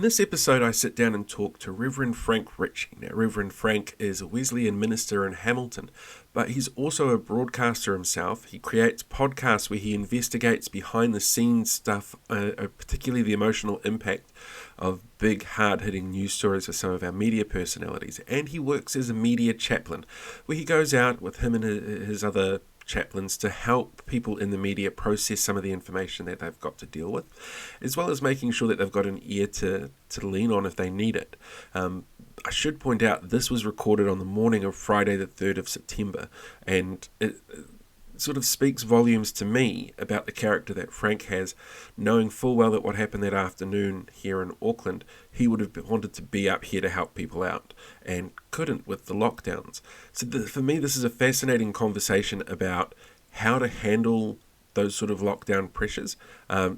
this episode, I sit down and talk to Rev Frank Ritchie. Now, Rev Frank is a Wesleyan minister in Hamilton, but he's also a broadcaster himself. He creates podcasts where he investigates behind-the-scenes stuff, particularly the emotional impact of big, hard-hitting news stories for some of our media personalities. And he works as a media chaplain, where he goes out with him and his other chaplains to help people in the media process some of the information that they've got to deal with, as well as making sure that they've got an ear to lean on if they need it. I should point out this was recorded on the morning of Friday the 3rd of September, and it sort of speaks volumes to me about the character that Frank has, knowing full well that what happened that afternoon here in Auckland, he would have wanted to be up here to help people out and couldn't with the lockdowns. So for me, this is a fascinating conversation about how to handle those sort of lockdown pressures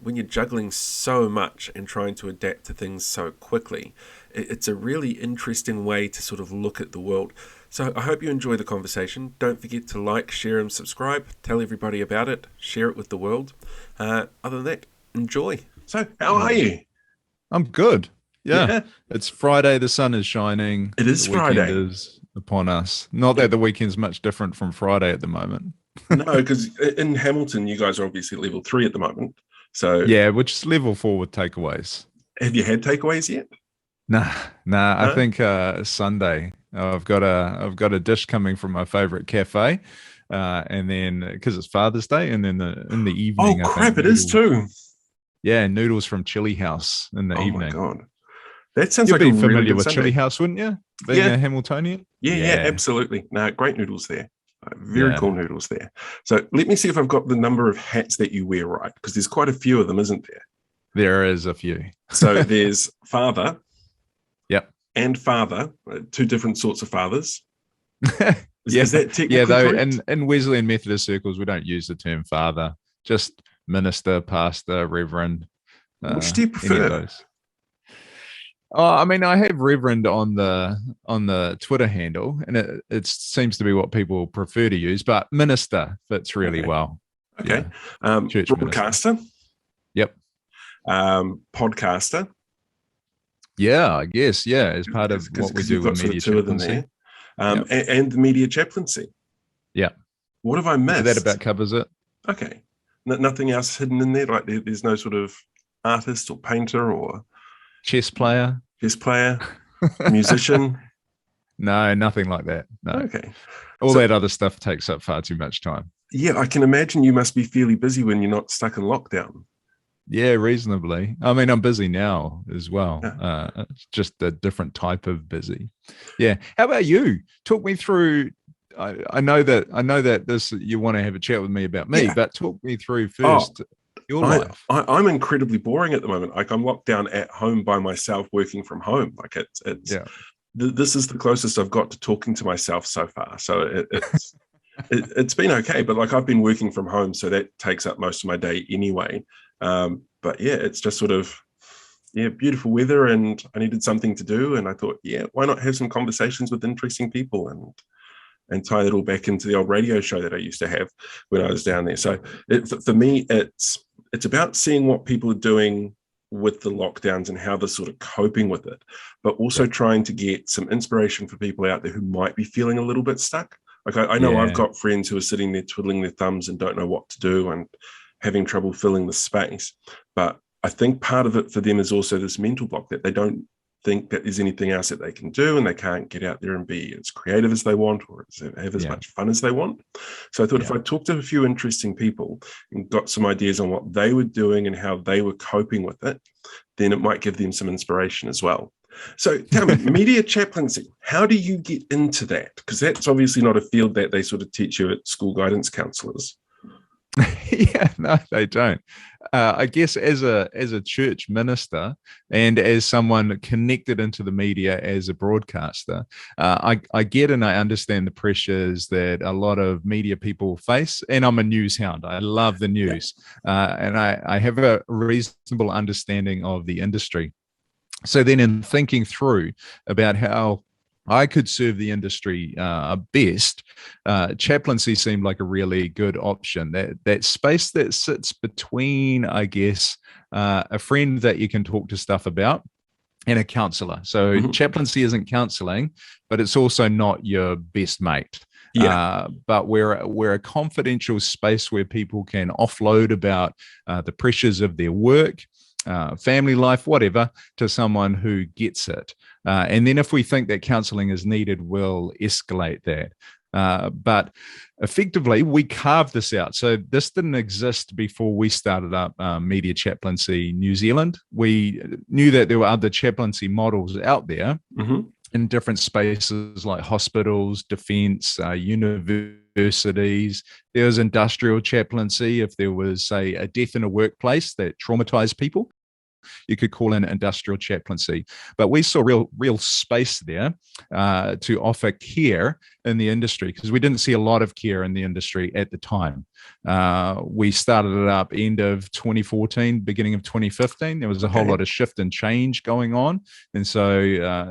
when you're juggling so much and trying to adapt to things so quickly. It's a really interesting way to sort of look at the world. So I hope you enjoy the conversation. Don't forget to like, share and subscribe. Tell everybody about it. Share it with the world. Other than that, enjoy. So how are you? I'm good. Yeah. It's Friday. The sun is shining. It is Friday. The weekend is upon us. Not that the weekend's much different from Friday at the moment. No, because in Hamilton, you guys are obviously level 3 at the moment. So yeah, which is level 4 with takeaways. Have you had takeaways yet? Nah. I think Sunday. I've got a dish coming from my favorite cafe, and then because it's Father's Day, and then in the evening. Oh crap! It is too. Yeah, noodles from Chili House in the evening. Oh my god, that sounds You'd like be a familiar really good with Sunday. Chili House, wouldn't you? Being a Hamiltonian. Yeah, absolutely. No, great noodles there. Very cool noodles there. So let me see if I've got the number of hats that you wear right, because there's quite a few of them, isn't there? There is a few. So there's father. Yep. And father, two different sorts of fathers. Is that technically correct? In Wesleyan Methodist circles, we don't use the term father, just minister, pastor, reverend. Which do you prefer? Oh, I mean, I have reverend on the Twitter handle, and it seems to be what people prefer to use, but minister fits really well. Okay. Yeah. Broadcaster. Minister. Yep. Podcaster. Yeah, I guess. Yeah, as part of what we do with media chaplaincy. And the media chaplaincy. Yeah. What have I missed? So that about covers it. Okay. Nothing else hidden in there? Like there's no sort of artist or painter or... Chess player, musician? No, nothing like that. No. Okay. All that other stuff takes up far too much time. Yeah, I can imagine you must be fairly busy when you're not stuck in lockdown. Yeah, reasonably. I mean, I'm busy now as well. It's just a different type of busy. Yeah. How about you? Talk me through. I know that this you want to have a chat with me about me, but talk me through first your life. I'm incredibly boring at the moment. Like I'm locked down at home by myself, working from home. Like this is the closest I've got to talking to myself so far. So it's been okay, but like I've been working from home, so that takes up most of my day anyway. But yeah, it's just sort of, beautiful weather and I needed something to do. And I thought, why not have some conversations with interesting people and tie it all back into the old radio show that I used to have when I was down there. So for me, it's about seeing what people are doing with the lockdowns and how they're sort of coping with it, but also trying to get some inspiration for people out there who might be feeling a little bit stuck. Like I know I've got friends who are sitting there twiddling their thumbs and don't know what to do and having trouble filling the space. But I think part of it for them is also this mental block that they don't think that there's anything else that they can do and they can't get out there and be as creative as they want or have as much fun as they want. So I thought if I talked to a few interesting people and got some ideas on what they were doing and how they were coping with it, then it might give them some inspiration as well. So tell me, media chaplaincy, how do you get into that? Because that's obviously not a field that they sort of teach you at school guidance counselors. Yeah, no, they don't. I guess as a church minister and as someone connected into the media as a broadcaster, I get and I understand the pressures that a lot of media people face. And I'm a news hound. I love the news, and I have a reasonable understanding of the industry. So then in thinking through about how I could serve the industry best, chaplaincy seemed like a really good option. That space that sits between, I guess, a friend that you can talk to stuff about and a counselor. So chaplaincy isn't counseling, but it's also not your best mate. Yeah. But we're a confidential space where people can offload about the pressures of their work, family life, whatever, to someone who gets it. And then if we think that counseling is needed, we'll escalate that. But effectively, we carved this out. So this didn't exist before we started up Media Chaplaincy New Zealand. We knew that there were other chaplaincy models out there in different spaces like hospitals, defense, universities. There was industrial chaplaincy. If there was, say, a death in a workplace that traumatized people, you could call in industrial chaplaincy. But we saw real space there to offer care in the industry, because we didn't see a lot of care in the industry at the time. We started it up end of 2014, beginning of 2015. There was a whole lot of shift and change going on. And so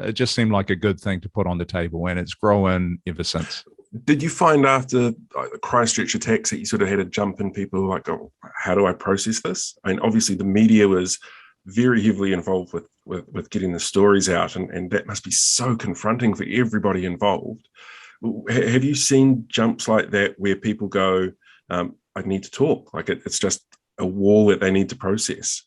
it just seemed like a good thing to put on the table, and it's grown ever since. Did you find after the Christchurch attacks that you sort of had to jump in, people who were like, oh, how do I process this? I mean, obviously the media was very heavily involved with getting the stories out, and that must be so confronting for everybody involved. Have you seen jumps like that where people go, I need to talk, like it's just a wall that they need to process?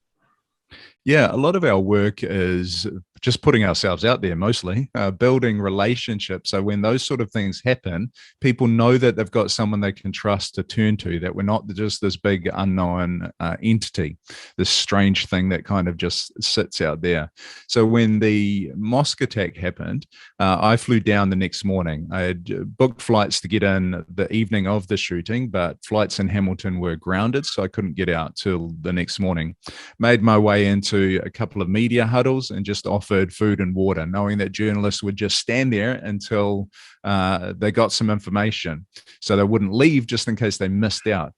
Yeah, a lot of our work is just putting ourselves out there, mostly building relationships. So when those sort of things happen, people know that they've got someone they can trust to turn to, that we're not just this big unknown entity, this strange thing that kind of just sits out there. So when the mosque attack happened, I flew down the next morning. I had booked flights to get in the evening of the shooting, but flights in Hamilton were grounded, so I couldn't get out till the next morning. Made my way into a couple of media huddles and just offered food and water, knowing that journalists would just stand there until they got some information, so they wouldn't leave just in case they missed out.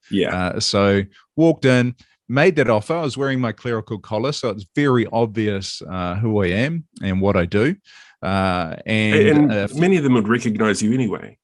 So walked in, made that offer. I was wearing my clerical collar, so it's very obvious who I am and what I do. And many of them would recognize you anyway.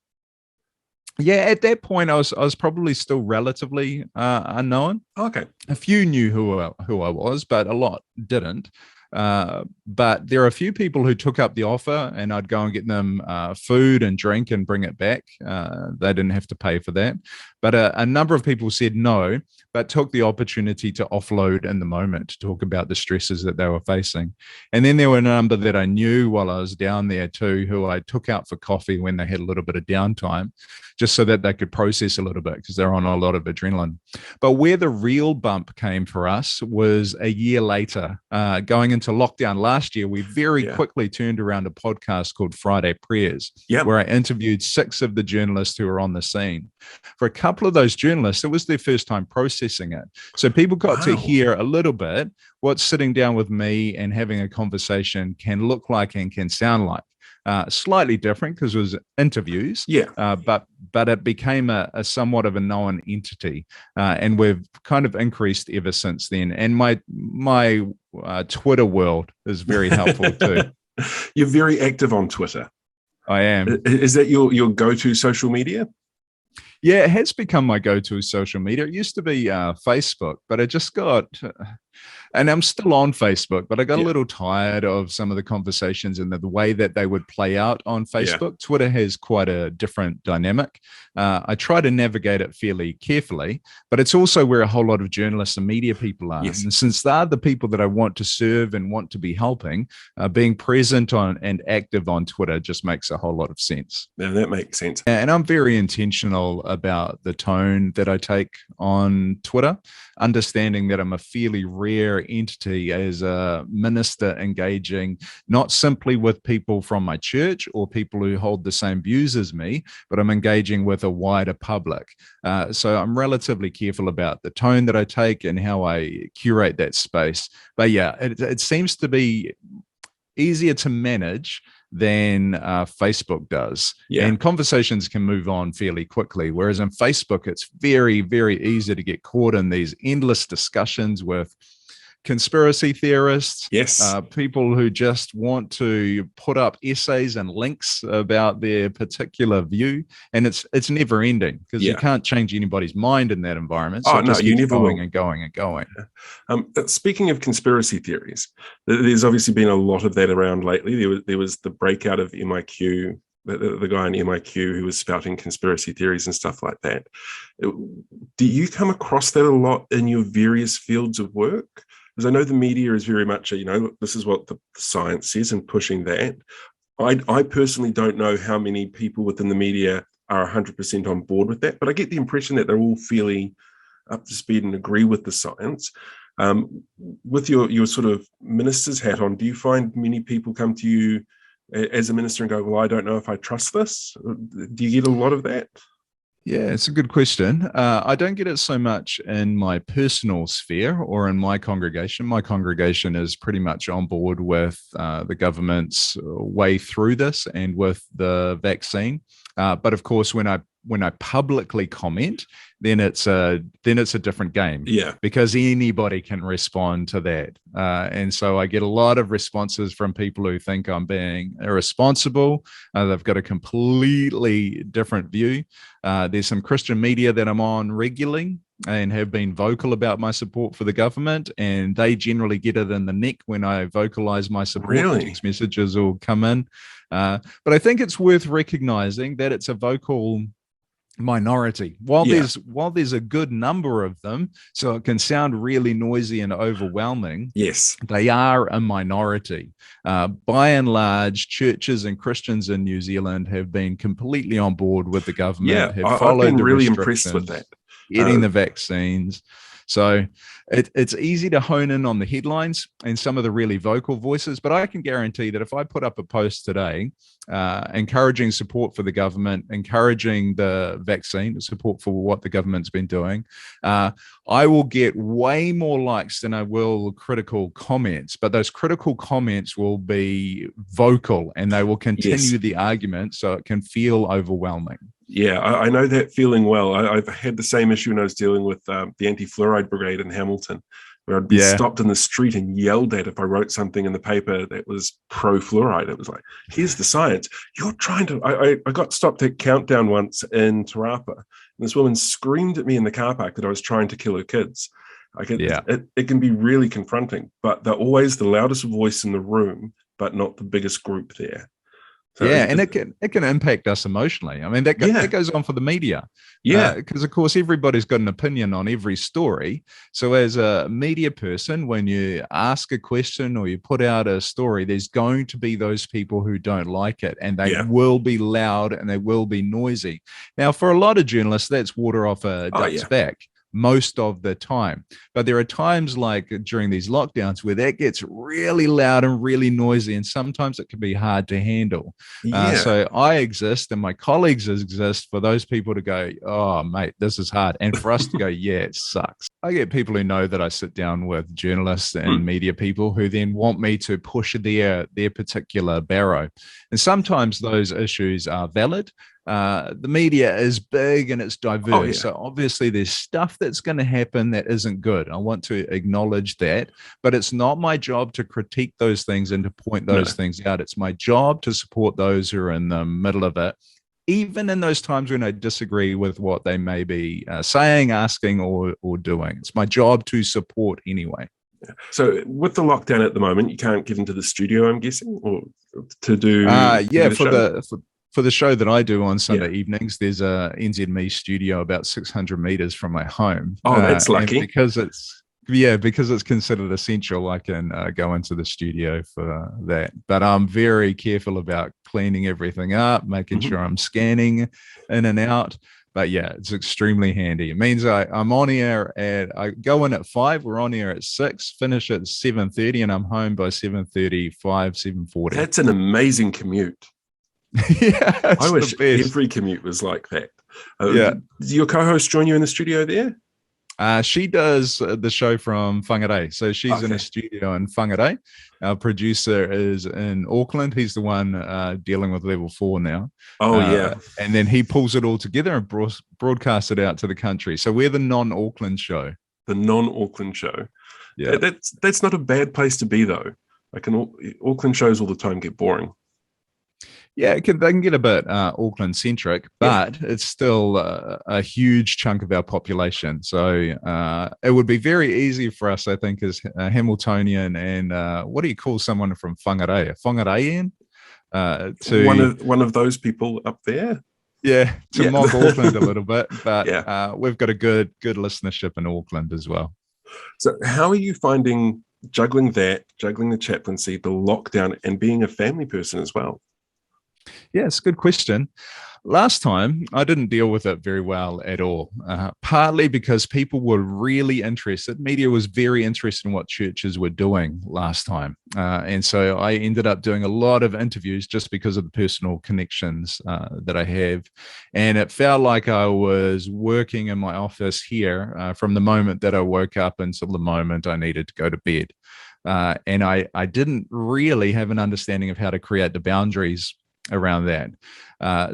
Yeah, at that point, I was probably still relatively unknown. Okay. A few knew who I was, but a lot didn't. But there are a few people who took up the offer, and I'd go and get them food and drink and bring it back. They didn't have to pay for that. But a number of people said no, but took the opportunity to offload in the moment, to talk about the stresses that they were facing. And then there were a number that I knew while I was down there too, who I took out for coffee when they had a little bit of downtime, just so that they could process a little bit, because they're on a lot of adrenaline. But where the real bump came for us was a year later. Going into lockdown last year, we very quickly turned around a podcast called Friday Prayers, where I interviewed 6 of the journalists who were on the scene. For a couple of those journalists, it was their first time processing it. So people got to hear a little bit what sitting down with me and having a conversation can look like and can sound like. Slightly different because it was interviews, but it became a somewhat of a known entity, and we've kind of increased ever since then. And my Twitter world is very helpful too. You're very active on Twitter. I am. Is that your go-to social media? Yeah, it has become my go-to social media. It used to be Facebook, but it just got, and I'm still on Facebook, but I got a little tired of some of the conversations and the way that they would play out on Facebook. Twitter has quite a different dynamic. I try to navigate it fairly carefully, but it's also where a whole lot of journalists and media people are. And since they're the people that I want to serve and want to be helping, being present on and active on Twitter just makes a whole lot of sense. Yeah, that makes sense. And I'm very intentional about the tone that I take on Twitter, understanding that I'm a fairly rare entity as a minister, engaging not simply with people from my church or people who hold the same views as me, but I'm engaging with a wider public. So I'm relatively careful about the tone that I take and how I curate that space. But yeah, it seems to be easier to manage than Facebook does. And conversations can move on fairly quickly. Whereas in Facebook, it's very, very easy to get caught in these endless discussions with conspiracy theorists, Yes. people who just want to put up essays and links about their particular view, and it's never ending because you can't change anybody's mind in that environment. So Oh, no, you never will. And going and going. Speaking of conspiracy theories, there's obviously been a lot of that around lately. There was the breakout of MIQ, the guy in MIQ who was spouting conspiracy theories and stuff like that. Do you come across that a lot in your various fields of work? Because I know the media is very much, this is what the science says and pushing that. I personally don't know how many people within the media are 100% on board with that, but I get the impression that they're all fairly up to speed and agree with the science. With your sort of minister's hat on, do you find many people come to you as a minister and go, well, I don't know if I trust this? Do you get a lot of that? Yeah, it's a good question. I don't get it so much in my personal sphere or in my congregation. My congregation is pretty much on board with the government's way through this and with the vaccine. But of course, when I publicly comment, then it's a different game. Yeah, because anybody can respond to that, and so I get a lot of responses from people who think I'm being irresponsible. They've got a completely different view. There's some Christian media that I'm on regularly and have been vocal about my support for the government, and they generally get it in the neck when I vocalize my support. Really? Text messages will come in. But I think it's worth recognizing that it's a vocal minority. While there's a good number of them, so it can sound really noisy and overwhelming. Yes, they are a minority. By and large, churches and Christians in New Zealand have been completely on board with the government. I've been really impressed with that. Getting the vaccines. So it's easy to hone in on the headlines and some of the really vocal voices, but I can guarantee that if I put up a post today encouraging support for the government, encouraging the vaccine, support for what the government's been doing, I will get way more likes than I will critical comments, but those critical comments will be vocal and they will continue the argument, so it can feel overwhelming. Yeah, I know that feeling well. I've had the same issue when I was dealing with the anti-fluoride brigade in Hamilton, where I'd be stopped in the street and yelled at if I wrote something in the paper that was pro-fluoride. It was like, here's the science. You're trying to... I got stopped at Countdown once in Te Rapa, and this woman screamed at me in the car park that I was trying to kill her kids. It can be really confronting, but they're always the loudest voice in the room, but not the biggest group there. So and it can impact us emotionally. I mean, that goes on for the media. Because of course everybody's got an opinion on every story. So as a media person, when you ask a question or you put out a story, there's going to be those people who don't like it, and they will be loud and they will be noisy. Now, for a lot of journalists, that's water off a duck's back most of the time. But there are times like during these lockdowns where that gets really loud and really noisy, and sometimes it can be hard to handle. So I exist and my colleagues exist for those people to go, oh, mate, this is hard. And for us to go, yeah, it sucks. I get people who know that I sit down with journalists and media people who then want me to push their particular barrow. And sometimes those issues are valid. The media is big and it's diverse. So obviously there's stuff that's going to happen that isn't good. I want to acknowledge that, but it's not my job to critique those things and to point those things out. It's my job to support those who are in the middle of it, even in those times when I disagree with what they may be saying, asking, or doing. It's my job to support anyway. So with the lockdown at the moment, you can't get into the studio, I'm guessing, or to do for the show that I do on Sunday evenings, there's a NZME studio about 600 meters from my home. Oh, that's lucky. Because it's considered essential, I can go into the studio for that. But I'm very careful about cleaning everything up, making sure I'm scanning in and out. But yeah, it's extremely handy. It means I'm on air I go in at 5, we're on air at 6, finish at 7:30, and I'm home by 7:35, 7:40. That's an amazing commute. I wish every commute was like that. Does your co-host join you in the studio there? She does the show from Whangarei. So she's in a studio in Whangarei. Our producer is in Auckland. He's the one dealing with level 4 now. And then he pulls it all together and broadcasts it out to the country. So we're the non-Auckland show. The non-Auckland show. Yeah. That's not a bad place to be, though. Auckland shows all the time get boring. Yeah, they can get a bit Auckland centric, but it's still a huge chunk of our population. So it would be very easy for us, I think, as Hamiltonian and what do you call someone from Whangarei? A Whangareian? One of those people up there. Yeah, to mock Auckland a little bit, but we've got a good listenership in Auckland as well. So how are you finding juggling the chaplaincy, the lockdown, and being a family person as well? Yeah, it's a good question. Last time, I didn't deal with it very well at all, partly because people were really interested. Media was very interested in what churches were doing last time. And so I ended up doing a lot of interviews just because of the personal connections that I have. And it felt like I was working in my office here from the moment that I woke up until the moment I needed to go to bed. And I didn't really have an understanding of how to create the boundaries around that.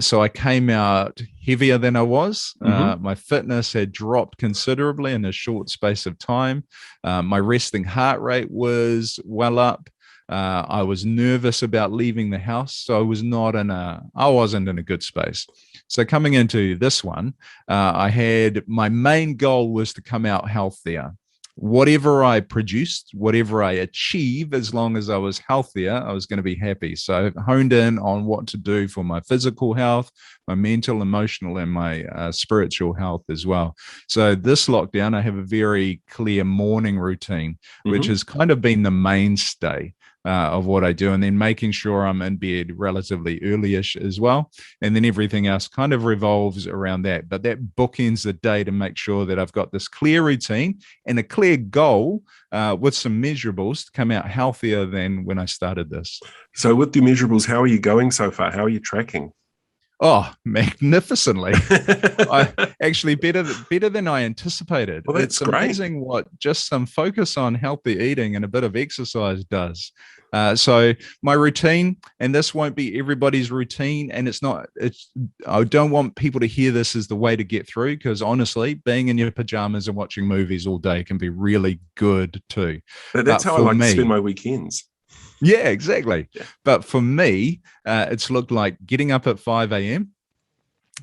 So I came out heavier than I was. My fitness had dropped considerably in a short space of time. My resting heart rate was well up. I was nervous about leaving the house, so I wasn't in a good space. So coming into this one, my main goal was to come out healthier. Whatever I produced, whatever I achieve, as long as I was healthier, I was going to be happy. So I honed in on what to do for my physical health, my mental, emotional, and my spiritual health as well. So this lockdown, I have a very clear morning routine, which has kind of been the mainstay of what I do, and then making sure I'm in bed relatively early-ish as well. And then everything else kind of revolves around that. But that bookends the day to make sure that I've got this clear routine and a clear goal with some measurables to come out healthier than when I started this. So with the measurables, how are you going so far? How are you tracking? Oh, magnificently. Actually better than I anticipated. Well, that's it's amazing great. What just some focus on healthy eating and a bit of exercise does. So my routine, and this won't be everybody's routine, and I don't want people to hear this as the way to get through, because honestly, being in your pajamas and watching movies all day can be really good too. That's how I like to spend my weekends. Yeah, exactly. Yeah. But for me, it's looked like getting up at 5 a.m.,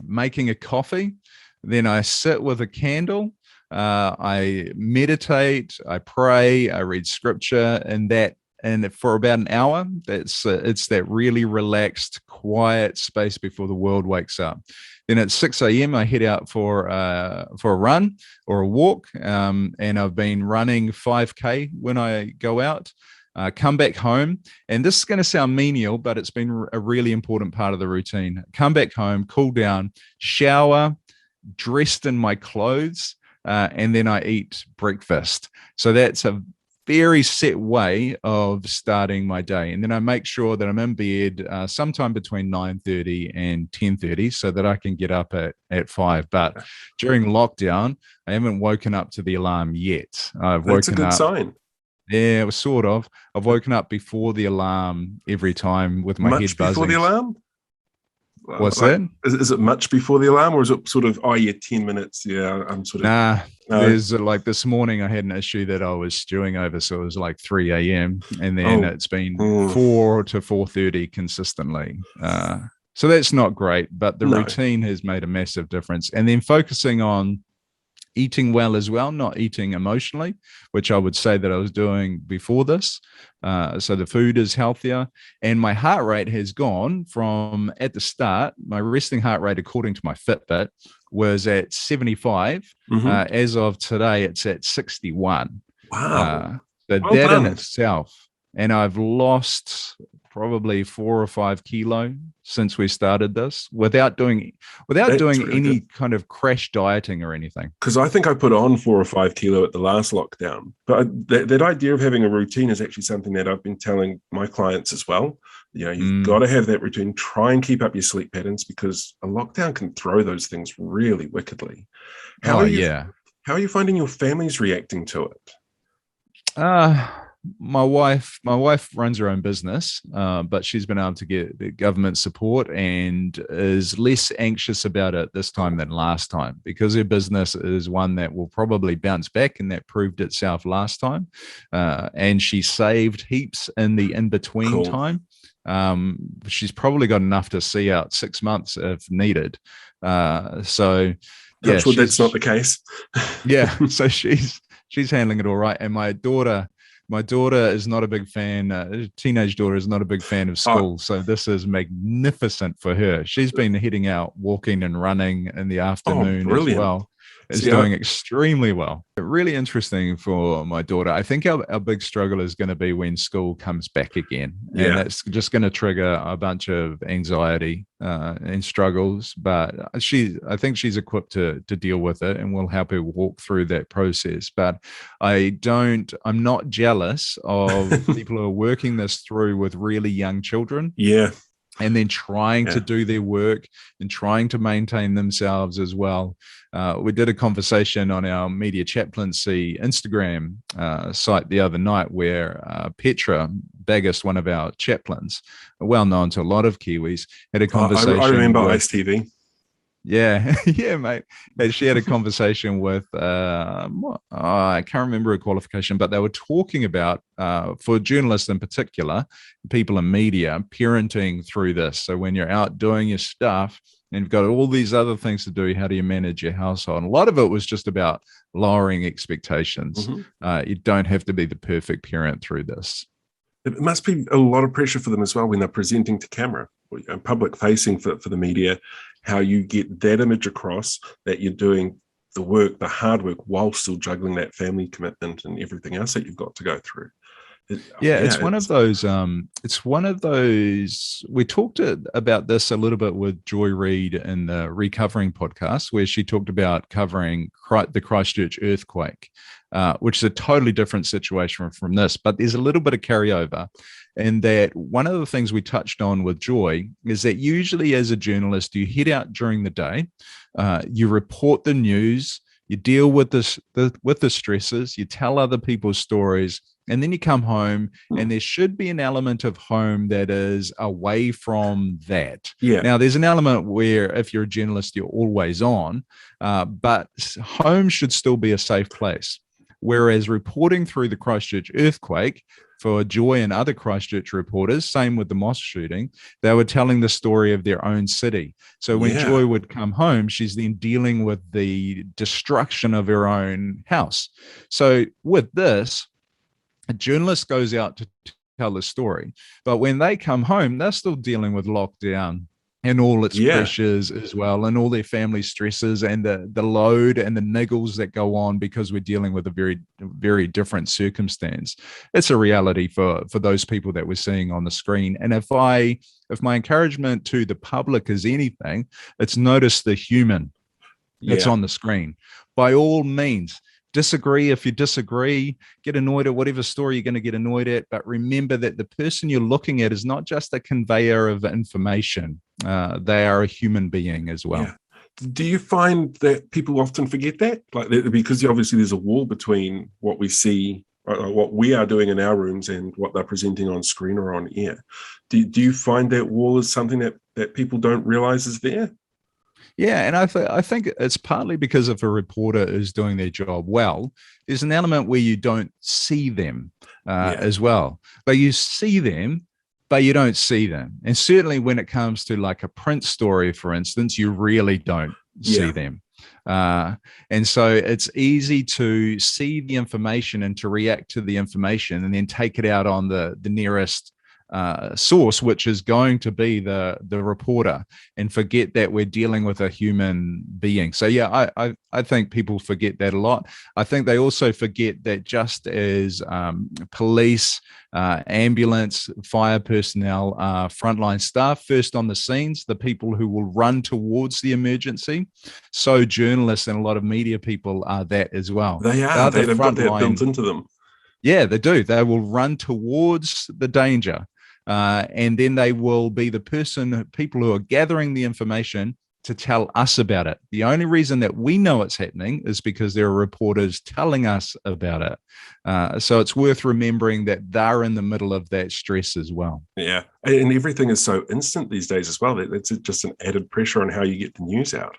making a coffee, then I sit with a candle, I meditate, I pray, I read scripture, and for about an hour, it's that really relaxed, quiet space before the world wakes up. Then at 6 a.m., I head out for a run or a walk, and I've been running 5K when I go out. Come back home, and this is going to sound menial, but it's been a really important part of the routine. Come back home, cool down, shower, dressed in my clothes, and then I eat breakfast. So that's a very set way of starting my day. And then I make sure that I'm in bed sometime between 9:30 and 10:30 so that I can get up at 5. But during lockdown, I haven't woken up to the alarm yet. That's a good sign. Yeah, it was sort of. I've woken up before the alarm every time with my head buzzing. Much before the alarm? What's that? Is it much before the alarm, or is it sort of, 10 minutes? Yeah, I'm sort of... Nah, there's like this morning I had an issue that I was stewing over, so it was like 3 a.m. and then it's been 4 to 4:30 consistently. So that's not great, but the routine has made a massive difference. And then focusing on eating well as well, not eating emotionally, which I would say that I was doing before this. So the food is healthier, and my heart rate has gone from, at the start, my resting heart rate, according to my Fitbit, was at 75. As of today, it's at 61. Wow. So well that done. In itself, and I've lost probably 4 or 5 kilo since we started this without doing really any kind of crash dieting or anything. Because I think I put on 4 or 5 kilo at the last lockdown. But that idea of having a routine is actually something that I've been telling my clients as well. You've got to have that routine. Try and keep up your sleep patterns, because a lockdown can throw those things really wickedly. How are you finding your families reacting to it? my wife runs her own business, but she's been able to get the government support and is less anxious about it this time than last time, because her business is one that will probably bounce back, and that proved itself last time. And she saved heaps in the in-between Cool. time. She's probably got enough to see out 6 months if needed. So yeah, Touch wood, that's not the case. yeah, so she's handling it all right. And my daughter is not a big fan. Teenage daughter is not a big fan of school, so this is magnificent for her. She's been heading out walking and running in the afternoon as well. Is doing extremely well. Really interesting for my daughter. I think our big struggle is going to be when school comes back again. And that's just going to trigger a bunch of anxiety and struggles. But I think she's equipped to deal with it, and we'll help her walk through that process. But I'm not jealous of people who are working this through with really young children. Yeah. And then trying to do their work and trying to maintain themselves as well. We did a conversation on our media chaplaincy Instagram site the other night where Petra Baggist, one of our chaplains, well known to a lot of Kiwis, had a conversation. I remember Ice TV. Yeah, yeah, mate. She had a conversation with, I can't remember her qualification, but they were talking about, for journalists in particular, people in media, parenting through this. So when you're out doing your stuff and you've got all these other things to do, how do you manage your household? And a lot of it was just about lowering expectations. You don't have to be the perfect parent through this. It must be a lot of pressure for them as well when they're presenting to camera, public facing for the media, how you get that image across that you're doing the work, the hard work, while still juggling that family commitment and everything else that you've got to go through. It's one of those. It's one of those. We talked about this a little bit with Joy Reid in the Recovering podcast, where she talked about covering the Christchurch earthquake, which is a totally different situation from this. But there's a little bit of carryover, and that one of the things we touched on with Joy is that usually as a journalist, you head out during the day, you report the news, you deal with the stresses, you tell other people's stories. And then you come home, and there should be an element of home that is away from that. Yeah. Now, there's an element where if you're a journalist, you're always on, but home should still be a safe place. Whereas reporting through the Christchurch earthquake, for Joy and other Christchurch reporters, same with the mosque shooting, they were telling the story of their own city. So when Joy would come home, she's then dealing with the destruction of her own house. So with this, a journalist goes out to tell the story, but when they come home, they're still dealing with lockdown and all its pressures as well, and all their family stresses and the load and the niggles that go on because we're dealing with a very, very different circumstance. It's a reality for those people that we're seeing on the screen. And if my encouragement to the public is anything, it's notice the human that's on the screen. By all means, disagree if you disagree, get annoyed at whatever story you're going to get annoyed at, but remember that the person you're looking at is not just a conveyor of information. They are a human being as well. Yeah. Do you find that people often forget that? Because obviously there's a wall between what we see, what we are doing in our rooms and what they're presenting on screen or on air. Do you find that wall is something that people don't realize is there? Yeah, and I think it's partly because if a reporter is doing their job well, there's an element where you don't see them as well. But you see them, but you don't see them. And certainly when it comes to like a print story, for instance, you really don't see them. And so it's easy to see the information and to react to the information and then take it out on the nearest source, which is going to be the reporter, and forget that we're dealing with a human being. So I think people forget that a lot. I think they also forget that just as police, ambulance, fire personnel, frontline staff, first on the scenes, the people who will run towards the emergency, so journalists and a lot of media people are that as well. They've got that built into them. Yeah, they do. They will run towards the danger. And then they will be the people who are gathering the information to tell us about it. The only reason that we know it's happening is because there are reporters telling us about it. So it's worth remembering that they're in the middle of that stress as well. Yeah, and everything is so instant these days as well. It's just an added pressure on how you get the news out.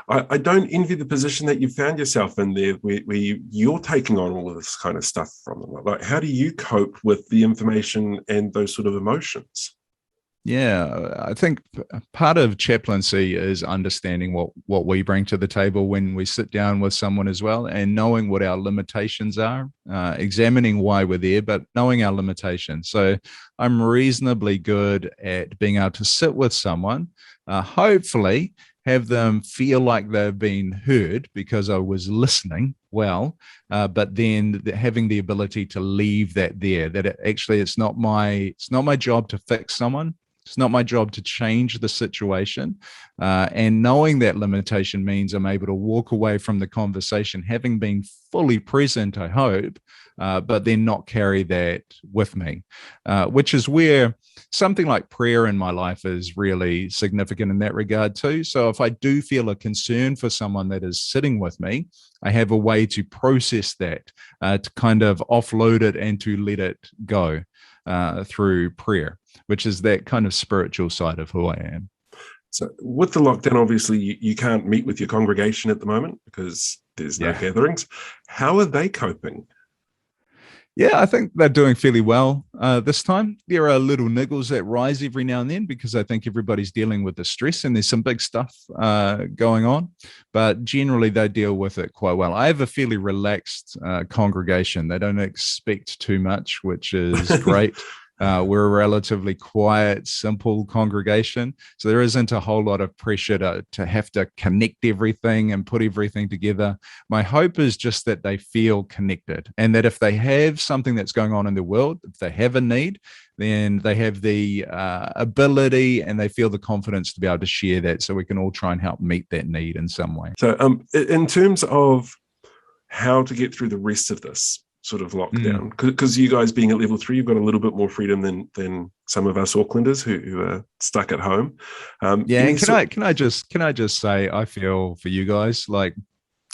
I don't envy the position that you found yourself in there, where you're taking on all of this kind of stuff from them. Like, how do you cope with the information and those sort of emotions? Yeah, I think part of chaplaincy is understanding what we bring to the table when we sit down with someone as well, and knowing what our limitations are, examining why we're there, but knowing our limitations. So I'm reasonably good at being able to sit with someone, hopefully have them feel like they've been heard because I was listening well, but then having the ability to leave that there, that it's not my job to fix someone. It's not my job to change the situation. And knowing that limitation means I'm able to walk away from the conversation, having been fully present, I hope, but then not carry that with me, which is where something like prayer in my life is really significant in that regard too. So if I do feel a concern for someone that is sitting with me, I have a way to process that, to kind of offload it and to let it go through prayer, which is that kind of spiritual side of who I am. So with the lockdown, obviously you can't meet with your congregation at the moment because there's no gatherings. How are they coping? Yeah, I think they're doing fairly well this time. There are little niggles that rise every now and then because I think everybody's dealing with the stress and there's some big stuff going on, but generally they deal with it quite well. I have a fairly relaxed congregation. They don't expect too much, which is great. We're a relatively quiet, simple congregation. So there isn't a whole lot of pressure to have to connect everything and put everything together. My hope is just that they feel connected, and that if they have something that's going on in the world, if they have a need, then they have the ability and they feel the confidence to be able to share that, so we can all try and help meet that need in some way. So in terms of how to get through the rest of this sort of lockdown, because you guys being at level 3, you've got a little bit more freedom than some of us Aucklanders who are stuck at home. And can I just say, I feel for you guys. Like,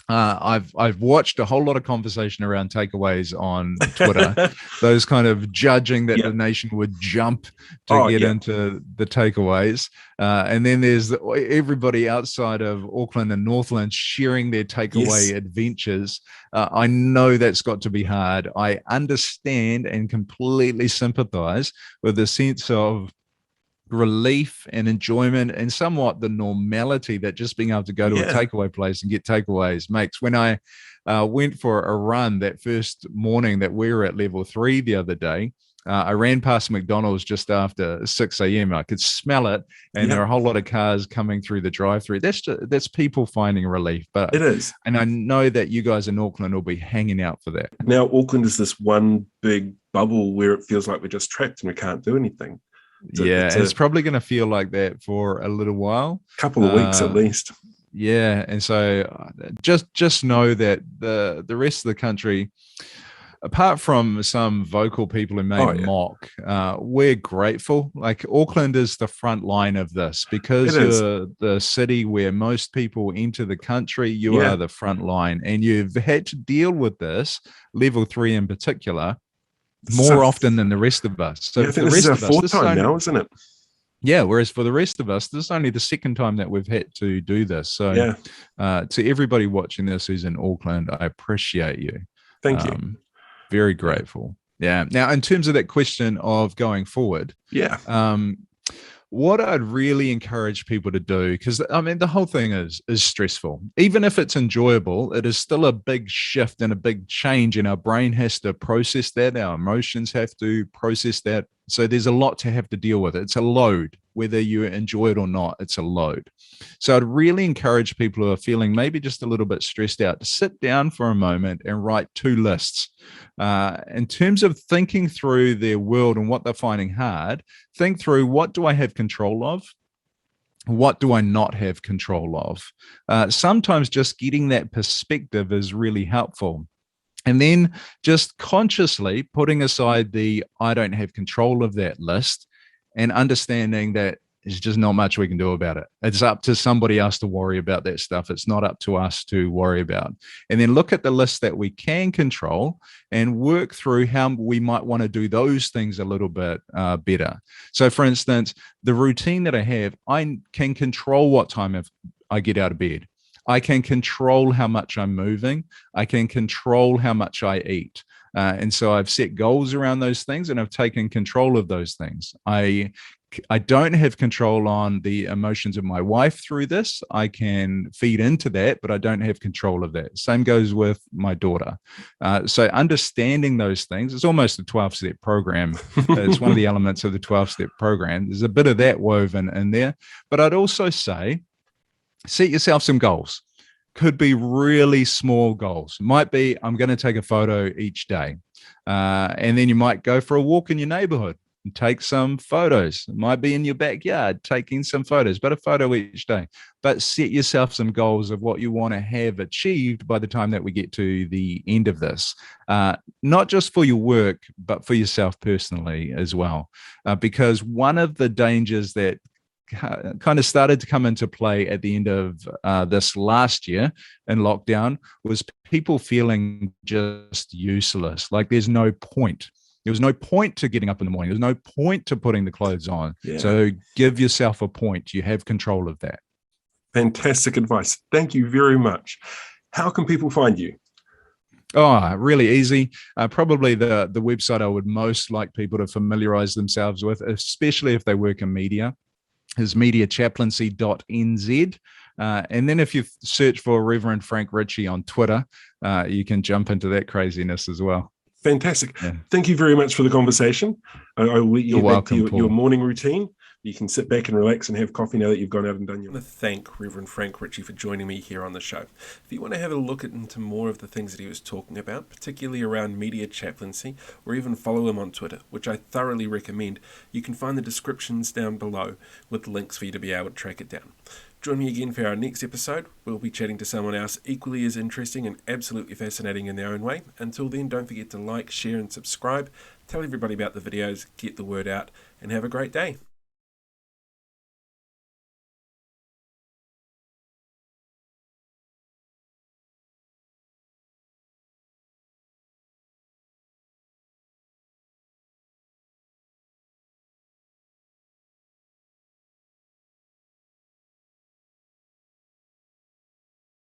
I've watched a whole lot of conversation around takeaways on Twitter, those kind of judging that the nation would jump to get into the takeaways. And then there's everybody outside of Auckland and Northland sharing their takeaway adventures. I know that's got to be hard. I understand and completely sympathize with the sense of relief and enjoyment and somewhat the normality that just being able to go to a takeaway place and get takeaways makes. When I went for a run that first morning that we were at level 3 the other day, I ran past McDonald's just after 6 a.m. I could smell it, and there are a whole lot of cars coming through the drive-through. That's people finding relief. But it is, and I know that you guys in Auckland will be hanging out for that. Now Auckland is this one big bubble where it feels like we're just trapped and we can't do anything. It's probably going to feel like that for a little while, couple of weeks at least. Yeah, and so just know that the rest of the country, apart from some vocal people who may mock, we're grateful. Like, Auckland is the front line of this because you're the city where most people enter the country. You are the front line, and you've had to deal with this, level 3 in particular, more often than the rest of us. So I think this is our 4th time now, isn't it? Yeah, whereas for the rest of us, this is only the 2nd time that we've had to do this. So to everybody watching this who's in Auckland, I appreciate you. Thank you. Very grateful. Yeah. Now, in terms of that question of going forward, what I'd really encourage people to do, because I mean, the whole thing is stressful. Even if it's enjoyable, it is still a big shift and a big change, and our brain has to process that. Our emotions have to process that. So there's a lot to have to deal with. It's a load, whether you enjoy it or not, it's a load. So I'd really encourage people who are feeling maybe just a little bit stressed out to sit down for a moment and write 2 lists. In terms of thinking through their world and what they're finding hard, think through, what do I have control of? What do I not have control of? Sometimes just getting that perspective is really helpful. And then just consciously putting aside the I don't have control of that list, and understanding that there's just not much we can do about it. It's up to somebody else to worry about that stuff. It's not up to us to worry about. And then look at the list that we can control and work through how we might want to do those things a little bit better. So, for instance, the routine that I can control what time I get out of bed. I can control how much I'm moving. I can control how much I eat. And so I've set goals around those things and I've taken control of those things. I don't have control on the emotions of my wife through this. I can feed into that, but I don't have control of that. Same goes with my daughter. So understanding those things, it's almost a 12-step program. It's one of the elements of the 12-step program. There's a bit of that woven in there. But I'd also say, set yourself some goals. Could be really small goals. Might be, I'm going to take a photo each day. And then you might go for a walk in your neighborhood and take some photos. It might be in your backyard, taking some photos, but a photo each day. But set yourself some goals of what you want to have achieved by the time that we get to the end of this. Not just for your work, but for yourself personally as well. Because one of the dangers that kind of started to come into play at the end of this last year in lockdown was people feeling just useless. Like there's no point. There was no point to getting up in the morning. There's no point to putting the clothes on. Yeah. So give yourself a point. You have control of that. Fantastic advice. Thank you very much. How can people find you? Oh, really easy. Probably the website I would most like people to familiarize themselves with, especially if they work in media, is mediachaplaincy.nz. And then if you search for Reverend Frank Ritchie on Twitter, you can jump into that craziness as well. Fantastic. Yeah. Thank you very much for the conversation. I will let you back to your morning routine. You can sit back and relax and have coffee now that you've gone out and done your... I want to thank Reverend Frank Ritchie for joining me here on the show. If you want to have a look into more of the things that he was talking about, particularly around media chaplaincy, or even follow him on Twitter, which I thoroughly recommend, you can find the descriptions down below with links for you to be able to track it down. Join me again for our next episode. We'll be chatting to someone else equally as interesting and absolutely fascinating in their own way. Until then, don't forget to like, share and subscribe. Tell everybody about the videos, get the word out, and have a great day.